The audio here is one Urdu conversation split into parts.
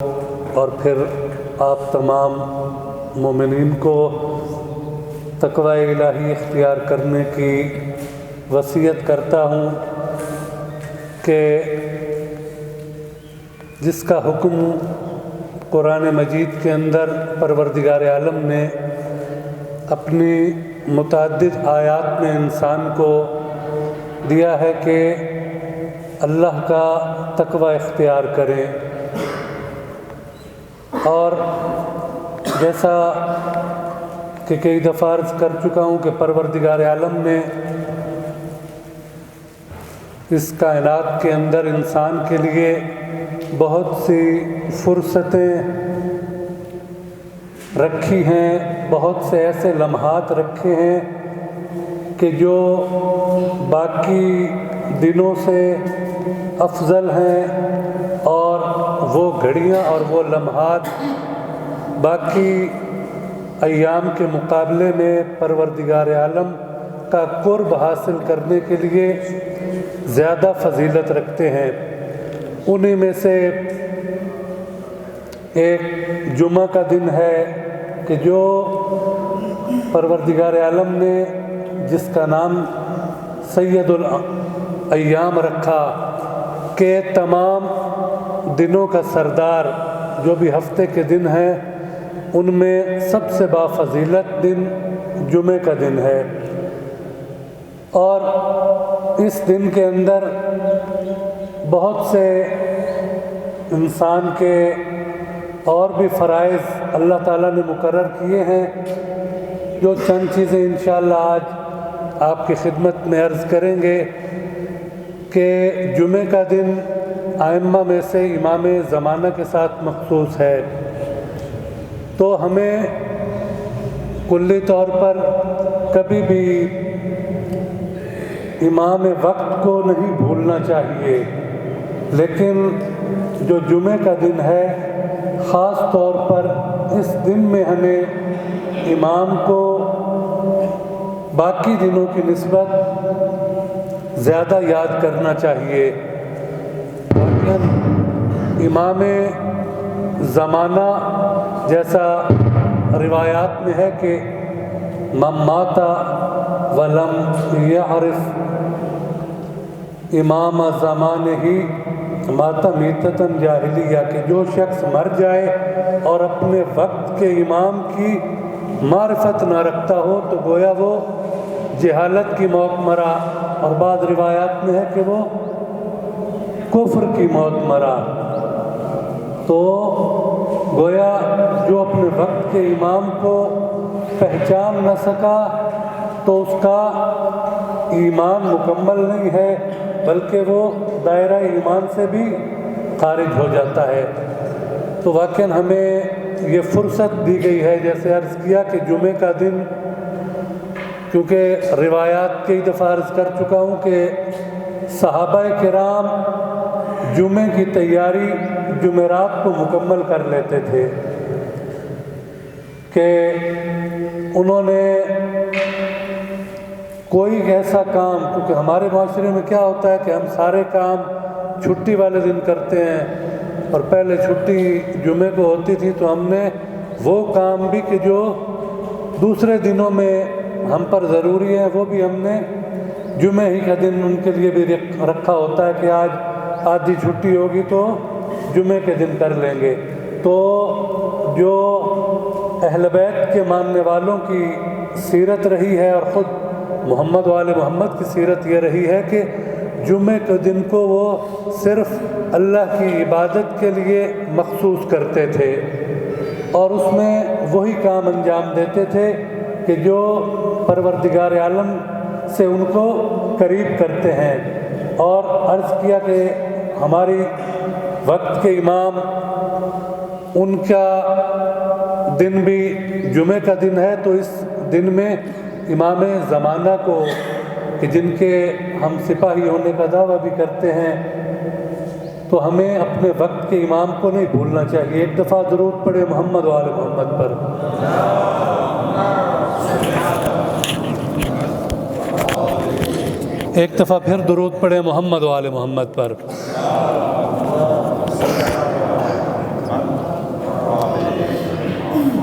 اور پھر آپ تمام مومنین کو تقوی الہی اختیار کرنے کی وصیت کرتا ہوں کہ جس کا حکم قرآن مجید کے اندر پروردگار عالم نے اپنی متعدد آیات میں انسان کو دیا ہے کہ اللہ کا تقوی اختیار کریں، اور جیسا کہ کئی دفعہ عرض کر چکا ہوں کہ پروردگار عالم نے اس کائنات کے اندر انسان کے لیے بہت سی فرصتیں رکھی ہیں، بہت سے ایسے لمحات رکھے ہیں کہ جو باقی دنوں سے افضل ہیں، اور وہ گھڑیاں اور وہ لمحات باقی ایام کے مقابلے میں پروردگار عالم کا قرب حاصل کرنے کے لیے زیادہ فضیلت رکھتے ہیں۔ انہی میں سے ایک جمعہ کا دن ہے کہ جو پروردگار عالم نے جس کا نام سید الایام رکھا کہ تمام دنوں کا سردار، جو بھی ہفتے کے دن ہیں ان میں سب سے بافضیلت دن جمعہ کا دن ہے، اور اس دن کے اندر بہت سے انسان کے اور بھی فرائض اللہ تعالیٰ نے مقرر کیے ہیں، جو چند چیزیں انشاءاللہ آج آپ کی خدمت میں عرض کریں گے کہ جمعہ کا دن ائمہ میں سے امام زمانہ کے ساتھ مخصوص ہے، تو ہمیں کلی طور پر کبھی بھی امام وقت کو نہیں بھولنا چاہیے، لیکن جو جمعہ کا دن ہے خاص طور پر اس دن میں ہمیں امام کو باقی دنوں کی نسبت زیادہ یاد کرنا چاہیے۔ امام زمانہ جیسا روایات میں ہے کہ من مات ولم یعرف امام زمانہ مات میتۃ جاہلیہ، کہ جو شخص مر جائے اور اپنے وقت کے امام کی معرفت نہ رکھتا ہو تو گویا وہ جہالت کی موت مرا، اور بعض روایات میں ہے کہ وہ کفر کی موت مرا۔ تو گویا جو اپنے وقت کے امام کو پہچان نہ سکا تو اس کا ایمان مکمل نہیں ہے، بلکہ وہ دائرہ ایمان سے بھی خارج ہو جاتا ہے۔ تو واقعاً ہمیں یہ فرصت دی گئی ہے، جیسے عرض کیا کہ جمعہ کا دن، کیونکہ روایات کئی دفعہ عرض کر چکا ہوں کہ صحابہ کرام جمعہ کی تیاری جمعرات کو مکمل کر لیتے تھے، کہ انہوں نے کوئی ایسا کام، کیونکہ ہمارے معاشرے میں کیا ہوتا ہے کہ ہم سارے کام چھٹی والے دن کرتے ہیں، اور پہلے چھٹی جمعہ کو ہوتی تھی تو ہم نے وہ کام بھی کہ جو دوسرے دنوں میں ہم پر ضروری ہیں وہ بھی ہم نے جمعہ ہی کا دن ان کے لیے بھی رکھا ہوتا ہے کہ آج آدھی چھٹی ہوگی تو جمعہ کے دن کر لیں گے۔ تو جو اہل بیت کے ماننے والوں کی سیرت رہی ہے، اور خود محمد وآل محمد کی سیرت یہ رہی ہے کہ جمعہ کے دن کو وہ صرف اللہ کی عبادت کے لیے مخصوص کرتے تھے، اور اس میں وہی کام انجام دیتے تھے کہ جو پروردگار عالم سے ان کو قریب کرتے ہیں۔ اور عرض کیا کہ ہماری وقت کے امام، ان کا دن بھی جمعہ کا دن ہے، تو اس دن میں امام زمانہ کو، کہ جن کے ہم سپاہی ہونے کا دعویٰ بھی کرتے ہیں، تو ہمیں اپنے وقت کے امام کو نہیں بھولنا چاہیے۔ ایک دفعہ درود پڑھے محمد وآل محمد پر۔ ایک دفعہ پھر درود پڑھے محمد وآل محمد پر۔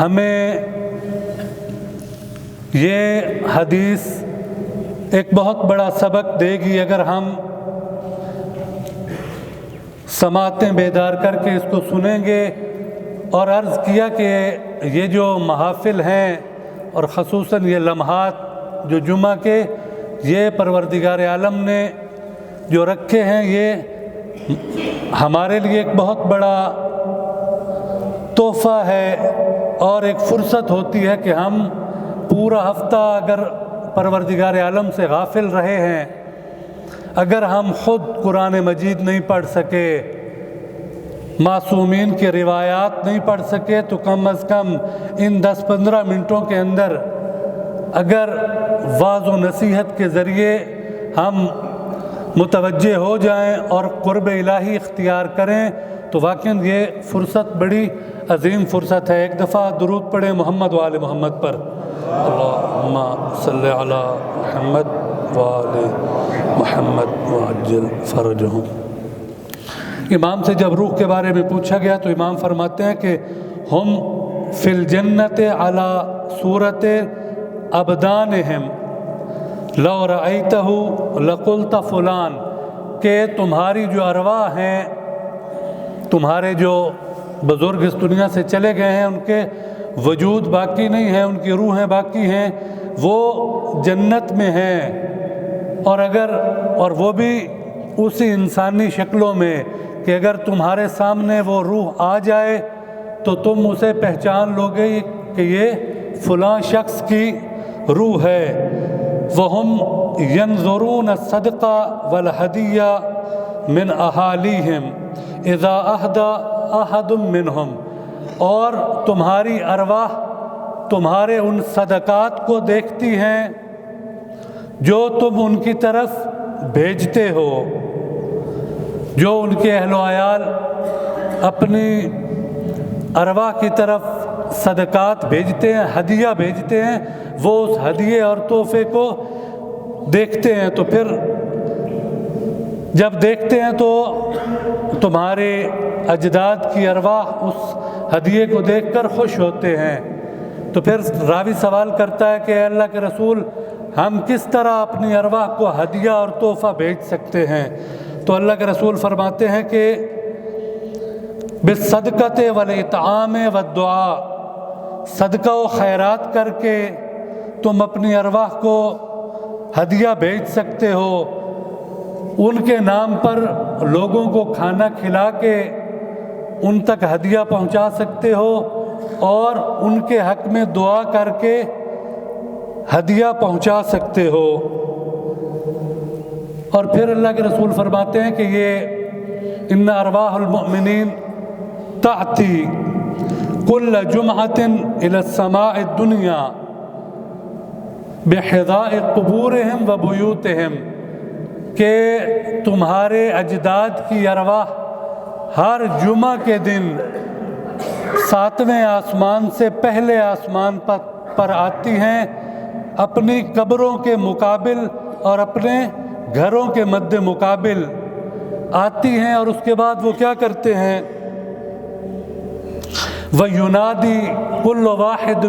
ہمیں یہ حدیث ایک بہت بڑا سبق دے گی اگر ہم سماعتیں بیدار کر کے اس کو سنیں گے۔ اور عرض کیا کہ یہ جو محافل ہیں اور خصوصاً یہ لمحات جو جمعہ کے یہ پروردگار عالم نے جو رکھے ہیں، یہ ہمارے لیے ایک بہت بڑا تحفہ ہے اور ایک فرصت ہوتی ہے کہ ہم پورا ہفتہ اگر پروردگار عالم سے غافل رہے ہیں، اگر ہم خود قرآن مجید نہیں پڑھ سکے، معصومین کی روایات نہیں پڑھ سکے، تو کم از کم ان 10-15 منٹوں کے اندر اگر واعظ و نصیحت کے ذریعے ہم متوجہ ہو جائیں اور قرب الہی اختیار کریں تو واقعاً یہ فرصت بڑی عظیم فرصت ہے۔ ایک دفعہ درود پڑھیں محمد وآل محمد پر، اللہم صلی علی محمد وآل محمد وعجل فرجہم۔ امام سے جب روح کے بارے میں پوچھا گیا تو امام فرماتے ہیں کہ ہم فی الجنت علی صورت ابدانہم لو رأیتہ لقلت فلان، کہ تمہاری جو ارواح ہیں، تمہارے جو بزرگ اس دنیا سے چلے گئے ہیں، ان کے وجود باقی نہیں ہے، ان کی روحیں باقی ہیں، وہ جنت میں ہیں، اور وہ بھی اسی انسانی شکلوں میں کہ اگر تمہارے سامنے وہ روح آ جائے تو تم اسے پہچان لو گے کہ یہ فلاں شخص کی روح ہے۔ وَهُمْ يَنْظُرُونَ الصَّدْقَ وَالْهَدِيَّ مِنْ أَحَالِيهِمْ إِذَا أَهْدَى أَحَدٌ مِّنْهُمْ، اور تمہاری ارواح تمہارے ان صدقات کو دیکھتی ہیں جو تم ان کی طرف بھیجتے ہو، جو ان کے اہل و عیال اپنی ارواح کی طرف صدقات بھیجتے ہیں، ہدیہ بھیجتے ہیں، وہ اس ہدیے اور تحفے کو دیکھتے ہیں، تو پھر جب دیکھتے ہیں تو تمہارے اجداد کی ارواح اس ہدیے کو دیکھ کر خوش ہوتے ہیں۔ تو پھر راوی سوال کرتا ہے کہ اے اللہ کے رسول، ہم کس طرح اپنی ارواح کو ہدیہ اور تحفہ بھیج سکتے ہیں؟ تو اللہ کے رسول فرماتے ہیں کہ بالصدقۃ والاطعام والدعاء، صدقہ و خیرات کر کے تم اپنی ارواح کو ہدیہ بھیج سکتے ہو، ان کے نام پر لوگوں کو کھانا کھلا کے ان تک ہدیہ پہنچا سکتے ہو، اور ان کے حق میں دعا کر کے ہدیہ پہنچا سکتے ہو۔ اور پھر اللہ کے رسول فرماتے ہیں کہ یہ ان ارواح المؤمنین تأتی کل جمعۃ الی السماء الدنیا بحذاء قبورہم و بیوتہم، کہ تمہارے اجداد کی ارواح ہر جمعہ کے دن 7ویں آسمان سے پہلے آسمان پر آتی ہیں، اپنی قبروں کے مقابل اور اپنے گھروں کے مد مقابل آتی ہیں، اور اس کے بعد وہ کیا کرتے ہیں؟ وَيُنَادِي كُلُّ وَاحِدٍ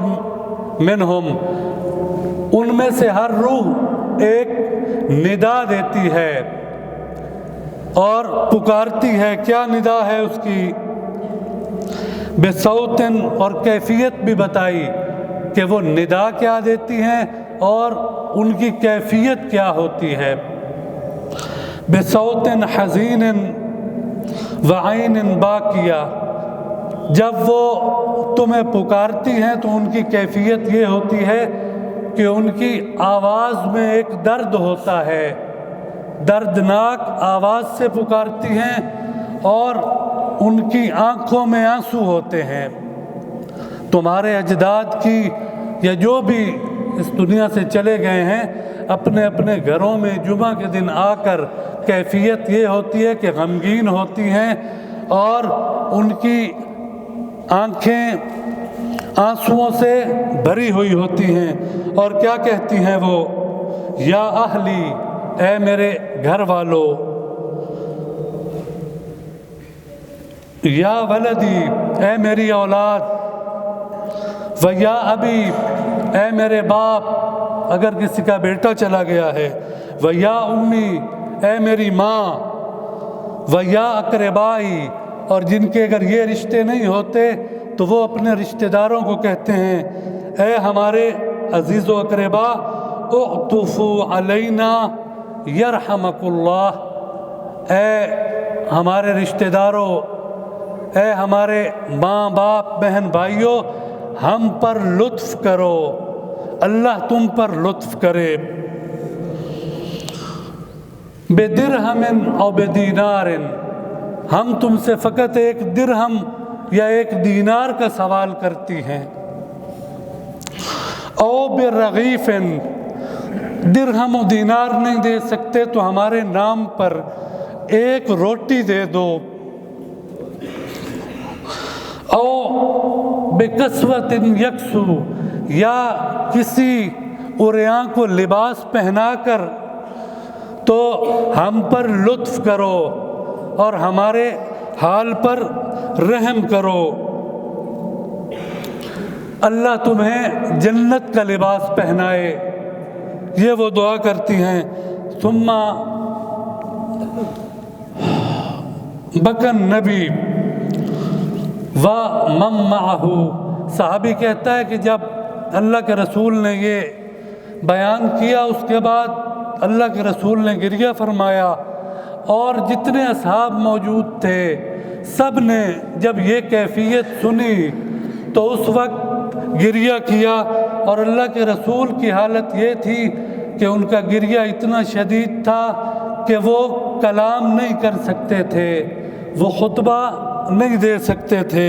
مِّنْهُمْ، ان میں سے ہر روح ایک ندا دیتی ہے اور پکارتی ہے۔ کیا ندا ہے اس کی؟ بِصَوْتٍ، اور کیفیت بھی بتائی کہ وہ ندا کیا دیتی ہیں اور ان کی کیفیت کیا ہوتی ہے۔ بِصَوْتٍ حَزِينٍ وَعَيْنٍ بَاكِيَةٍ، جب وہ تمہیں پکارتی ہیں تو ان کی کیفیت یہ ہوتی ہے کہ ان کی آواز میں ایک درد ہوتا ہے، دردناک آواز سے پکارتی ہیں، اور ان کی آنکھوں میں آنسو ہوتے ہیں۔ تمہارے اجداد کی یا جو بھی اس دنیا سے چلے گئے ہیں، اپنے اپنے گھروں میں جمعہ کے دن آ کر کیفیت یہ ہوتی ہے کہ غمگین ہوتی ہیں اور ان کی آنکھیں آنسوؤں سے بھری ہوئی ہوتی ہیں، اور کیا کہتی ہیں وہ؟ یا اہلی، اے میرے گھر والو، یا ولدی، اے میری اولاد، وَيَا ابی، اے میرے باپ اگر کسی کا بیٹا چلا گیا ہے، وَيَا امی، اے میری ماں، وَيَا اقربائی، اور جن کے اگر یہ رشتے نہیں ہوتے تو وہ اپنے رشتہ داروں کو کہتے ہیں اے ہمارے عزیز و اقربا، اعطفوا علینا یرحمک اللہ، اے ہمارے رشتہ داروں، اے ہمارے ماں باپ بہن بھائیوں، ہم پر لطف کرو، اللہ تم پر لطف کرے۔ بدرہم او بدینار، ہم تم سے فقط ایک درہم یا ایک دینار کا سوال کرتی ہیں۔ او برغیف، درہم و دینار نہیں دے سکتے تو ہمارے نام پر ایک روٹی دے دو۔ او بکسوت یکسو، یا کسی عریاں کو لباس پہنا کر تو ہم پر لطف کرو اور ہمارے حال پر رحم کرو۔ اللہ تمہیں جنت کا لباس پہنائے، یہ وہ دعا کرتی ہیں۔ ثم بکن نبی ومن معہ، صحابی کہتا ہے کہ جب اللہ کے رسول نے یہ بیان کیا اس کے بعد اللہ کے رسول نے گریہ فرمایا، اور جتنے اصحاب موجود تھے سب نے جب یہ کیفیت سنی تو اس وقت گریہ کیا، اور اللہ کے رسول کی حالت یہ تھی کہ ان کا گریہ اتنا شدید تھا کہ وہ کلام نہیں کر سکتے تھے، وہ خطبہ نہیں دے سکتے تھے،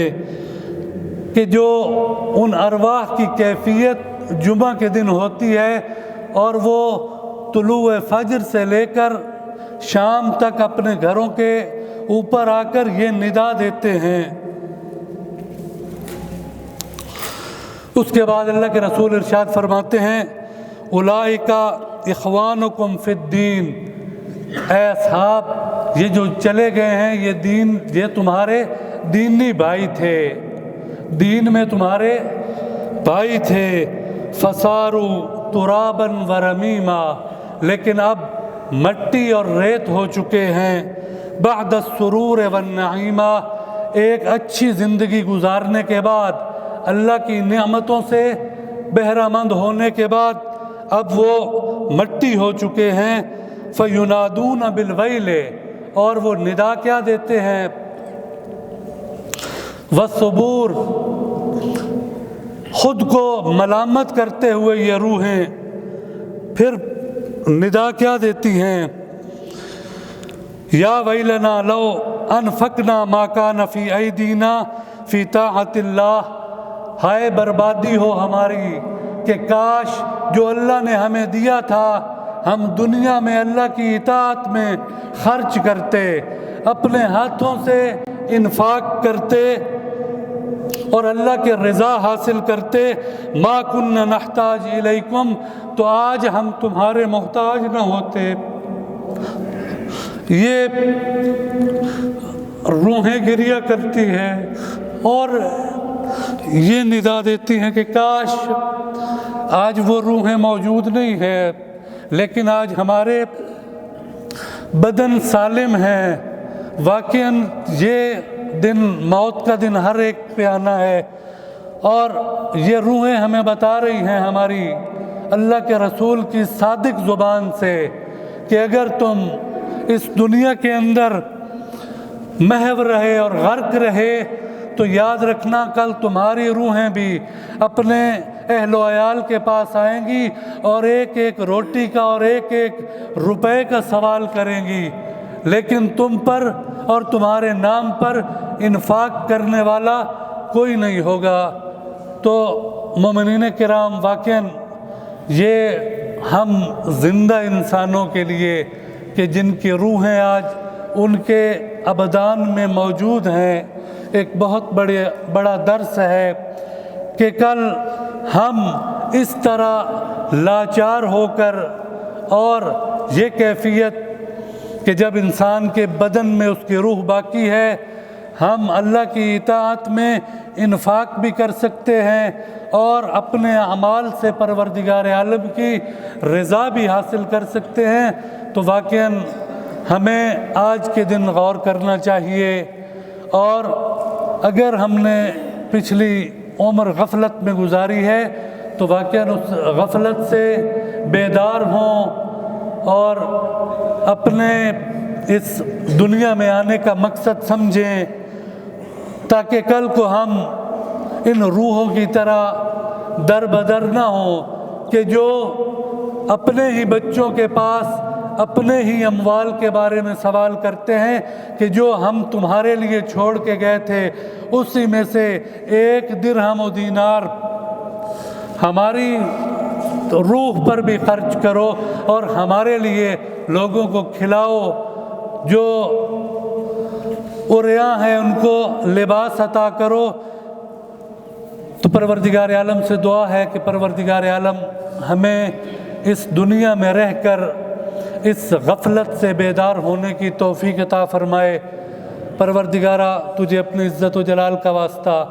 کہ جو ان ارواح کی کیفیت جمعہ کے دن ہوتی ہے اور وہ طلوع فجر سے لے کر شام تک اپنے گھروں کے اوپر آ کر یہ ندا دیتے ہیں۔ اس کے بعد اللہ کے رسول ارشاد فرماتے ہیں اولئک اخوانکم فی الدین، اے اصحاب یہ جو چلے گئے ہیں یہ تمہارے دینی بھائی تھے، دین میں تمہارے بھائی تھے۔ فصاروا ترابا ورمیما، لیکن اب مٹی اور ریت ہو چکے ہیں۔ بعد السرور والنعیمہ، ایک اچھی زندگی گزارنے کے بعد، اللہ کی نعمتوں سے بہرہ مند ہونے کے بعد اب وہ مٹی ہو چکے ہیں۔ فینادون بالویل، اور وہ ندا کیا دیتے ہیں؟ والصبور، خود کو ملامت کرتے ہوئے یہ روحیں پھر ندا کیا دیتی ہیں؟ یا ویلنا لو انفقنا ما کان فی ایدینا فی طاعت اللہ، ہائے بربادی ہو ہماری کہ کاش جو اللہ نے ہمیں دیا تھا ہم دنیا میں اللہ کی اطاعت میں خرچ کرتے، اپنے ہاتھوں سے انفاق کرتے اور اللہ کے رضا حاصل کرتے۔ ما کننا نحتاج الیکم، تو آج ہم تمہارے محتاج نہ ہوتے۔ یہ روحیں گریہ کرتی ہیں اور یہ ندا دیتی ہیں کہ کاش آج وہ روحیں موجود نہیں ہیں، لیکن آج ہمارے بدن سالم ہیں۔ واقعاً یہ دن موت کا دن ہر ایک پہ آنا ہے، اور یہ روحیں ہمیں بتا رہی ہیں ہماری اللہ کے رسول کی صادق زبان سے کہ اگر تم اس دنیا کے اندر محو رہے اور غرق رہے تو یاد رکھنا کل تمہاری روحیں بھی اپنے اہل و عیال کے پاس آئیں گی اور ایک ایک روٹی کا اور ایک ایک روپے کا سوال کریں گی، لیکن تم پر اور تمہارے نام پر انفاق کرنے والا کوئی نہیں ہوگا۔ تو مومنین کرام، واقعاً یہ ہم زندہ انسانوں کے لیے کہ جن کی روحیں آج ان کے ابدان میں موجود ہیں، ایک بہت بڑا درس ہے کہ کل ہم اس طرح لاچار ہو کر، اور یہ کیفیت کہ جب انسان کے بدن میں اس کی روح باقی ہے، ہم اللہ کی اطاعت میں انفاق بھی کر سکتے ہیں اور اپنے اعمال سے پروردگار عالم کی رضا بھی حاصل کر سکتے ہیں، تو واقعاً ہمیں آج کے دن غور کرنا چاہیے۔ اور اگر ہم نے پچھلی عمر غفلت میں گزاری ہے تو واقعاً اس غفلت سے بیدار ہوں اور اپنے اس دنیا میں آنے کا مقصد سمجھیں، تاکہ کل کو ہم ان روحوں کی طرح در بدر نہ ہوں کہ جو اپنے ہی بچوں کے پاس اپنے ہی اموال کے بارے میں سوال کرتے ہیں کہ جو ہم تمہارے لیے چھوڑ کے گئے تھے اسی میں سے 1 درہم و دینار ہماری روح پر بھی خرچ کرو اور ہمارے لیے لوگوں کو کھلاؤ، جو عریاں ہیں ان کو لباس عطا کرو۔ تو پروردگار عالم سے دعا ہے کہ پروردگار عالم ہمیں اس دنیا میں رہ کر اس غفلت سے بیدار ہونے کی توفیق عطا فرمائے۔ پروردگارہ تجھے اپنی عزت و جلال کا واسطہ